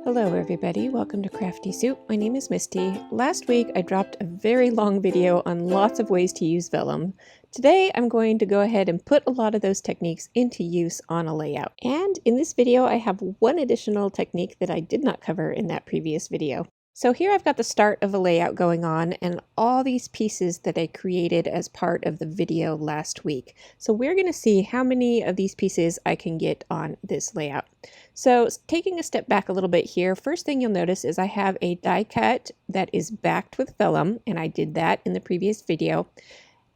Hello everybody, welcome to Crafty Soup. My name is Misty. Last week I dropped a very long video on lots of ways to use vellum. Today I'm going to go ahead and put a lot of those techniques into use on a layout. And in this video I have one additional technique that I did not cover in that previous video. So here I've got the start of a layout going on and all these pieces that I created as part of the video last week. So we're going to see how many of these pieces I can get on this layout. So taking a step back a little bit here, first thing you'll notice is I have a die cut that is backed with vellum, and I did that in the previous video.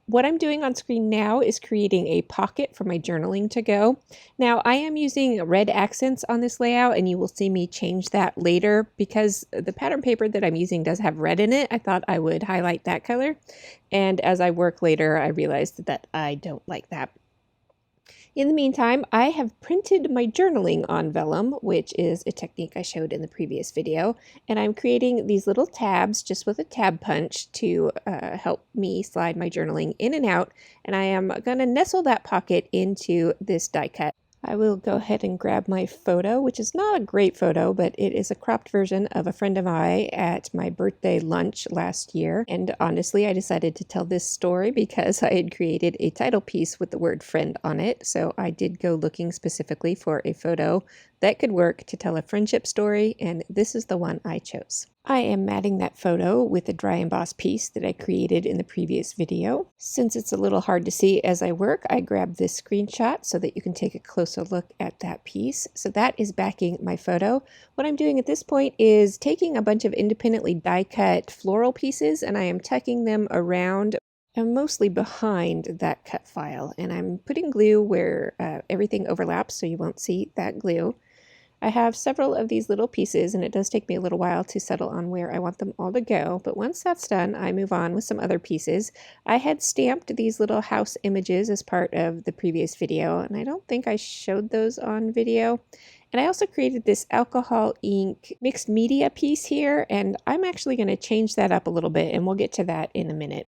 What I'm doing on screen now is creating a pocket for my journaling to go. Now I am using red accents on this layout, and you will see me change that later because the pattern paper that I'm using does have red in it. I thought I would highlight that color, and as I work later I realized that I don't like that. In the meantime, I have printed my journaling on vellum, which is a technique I showed in the previous video, and I'm creating these little tabs just with a tab punch to help me slide my journaling in and out, and I am going to nestle that pocket into this die cut. I will go ahead and grab my photo, which is not a great photo, but it is a cropped version of a friend of mine at my birthday lunch last year. And honestly, I decided to tell this story because I had created a title piece with the word friend on it. So I did go looking specifically for a photo that could work to tell a friendship story, and this is the one I chose. I am matting that photo with a dry emboss piece that I created in the previous video. Since it's a little hard to see as I work, I grabbed this screenshot so that you can take a closer look at that piece. So that is backing my photo. What I'm doing at this point is taking a bunch of independently die cut floral pieces and I am tucking them around and mostly behind that cut file. And I'm putting glue where everything overlaps so you won't see that glue. I have several of these little pieces, and it does take me a little while to settle on where I want them all to go, but once that's done, I move on with some other pieces. I had stamped these little house images as part of the previous video, and I don't think I showed those on video. And I also created this alcohol ink mixed media piece here, and I'm actually going to change that up a little bit, and we'll get to that in a minute.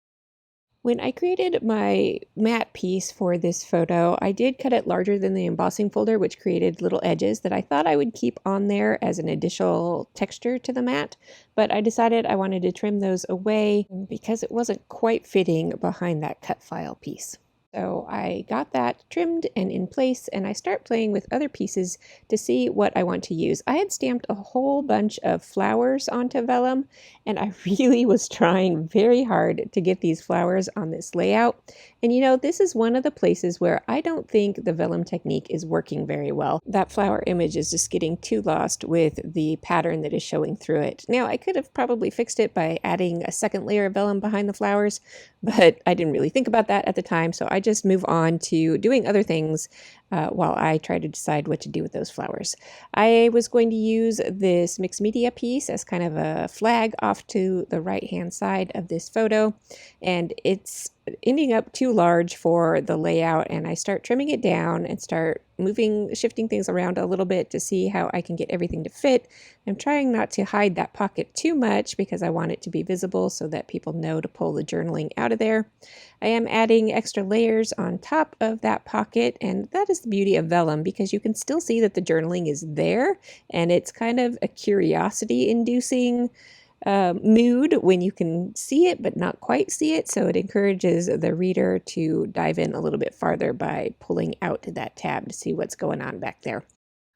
When I created my matte piece for this photo, I did cut it larger than the embossing folder, which created little edges that I thought I would keep on there as an additional texture to the matte, but I decided I wanted to trim those away because it wasn't quite fitting behind that cut file piece. So I got that trimmed and in place, and I start playing with other pieces to see what I want to use. I had stamped a whole bunch of flowers onto vellum, and I really was trying very hard to get these flowers on this layout. And you know, this is one of the places where I don't think the vellum technique is working very well. That flower image is just getting too lost with the pattern that is showing through it. Now, I could have probably fixed it by adding a second layer of vellum behind the flowers, but I didn't really think about that at the time, so I just move on to doing other things while I try to decide what to do with those flowers. I was going to use this mixed media piece as kind of a flag off to the right hand side of this photo, and it's ending up too large for the layout, and I start trimming it down and start shifting things around a little bit to see how I can get everything to fit. I'm trying not to hide that pocket too much because I want it to be visible so that people know to pull the journaling out of there. I am adding extra layers on top of that pocket, and that is the beauty of vellum because you can still see that the journaling is there, and it's kind of a curiosity-inducing mood when you can see it but not quite see it, so it encourages the reader to dive in a little bit farther by pulling out that tab to see what's going on back there.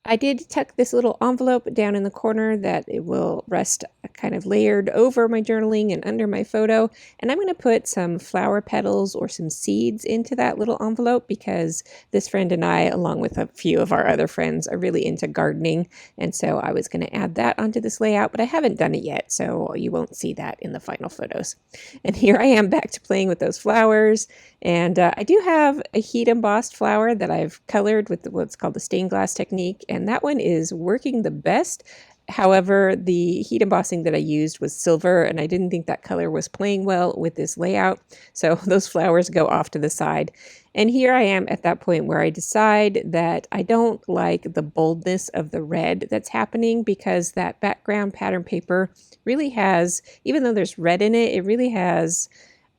I did tuck this little envelope down in the corner that it will rest kind of layered over my journaling and under my photo, and I'm going to put some flower petals or some seeds into that little envelope because this friend and I, along with a few of our other friends, are really into gardening, and so I was going to add that onto this layout, but I haven't done it yet, so you won't see that in the final photos. And here I am back to playing with those flowers, and I do have a heat embossed flower that I've colored with what's called the stained glass technique, and that one is working the best. However, the heat embossing that I used was silver, and I didn't think that color was playing well with this layout, so those flowers go off to the side. And here I am at that point where I decide that I don't like the boldness of the red that's happening because that background pattern paper really has, even though there's red in it, it really has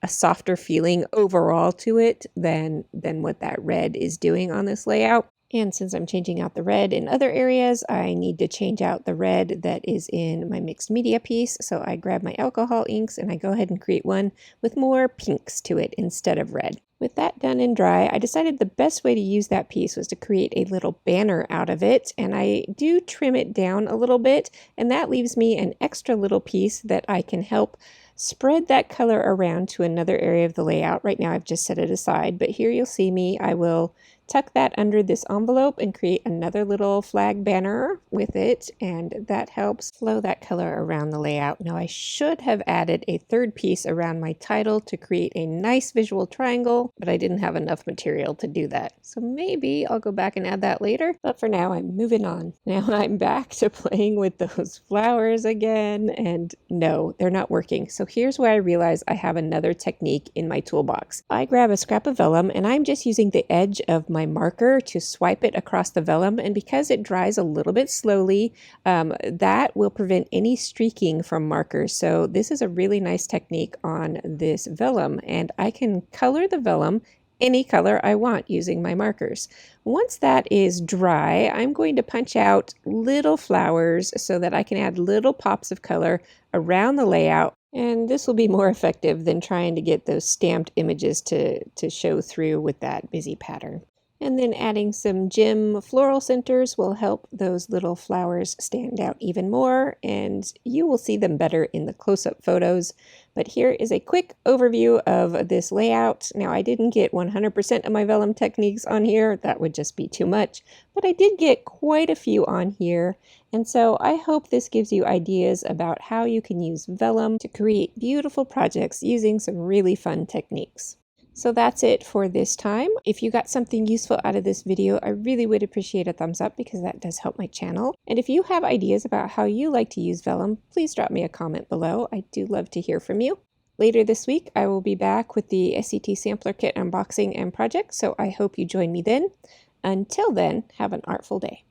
a softer feeling overall to it than what that red is doing on this layout. And since I'm changing out the red in other areas, I need to change out the red that is in my mixed media piece. So I grab my alcohol inks and I go ahead and create one with more pinks to it instead of red. With that done and dry, I decided the best way to use that piece was to create a little banner out of it, and I do trim it down a little bit, and that leaves me an extra little piece that I can help spread that color around to another area of the layout. Right now I've just set it aside, but here you'll see me. I will tuck that under this envelope and create another little flag banner with it, and that helps flow that color around the layout. Now I should have added a third piece around my title to create a nice visual triangle, but I didn't have enough material to do that. So maybe I'll go back and add that later, but for now I'm moving on. Now I'm back to playing with those flowers again, and no, they're not working. So here's where I realize I have another technique in my toolbox. I grab a scrap of vellum and I'm just using the edge of my marker to swipe it across the vellum, and because it dries a little bit slowly, that will prevent any streaking from markers. So this is a really nice technique on this vellum, and I can color the vellum any color I want using my markers. Once that is dry, I'm going to punch out little flowers so that I can add little pops of color around the layout, and this will be more effective than trying to get those stamped images to show through with that busy pattern. And then adding some gem floral centers will help those little flowers stand out even more, and you will see them better in the close-up photos. But here is a quick overview of this layout. Now I didn't get 100% of my vellum techniques on here, that would just be too much, but I did get quite a few on here. And so I hope this gives you ideas about how you can use vellum to create beautiful projects using some really fun techniques. So that's it for this time. If you got something useful out of this video, I really would appreciate a thumbs up because that does help my channel. And if you have ideas about how you like to use vellum, please drop me a comment below. I do love to hear from you. Later this week, I will be back with the SCT Sampler Kit unboxing and project, so I hope you join me then. Until then, have an artful day.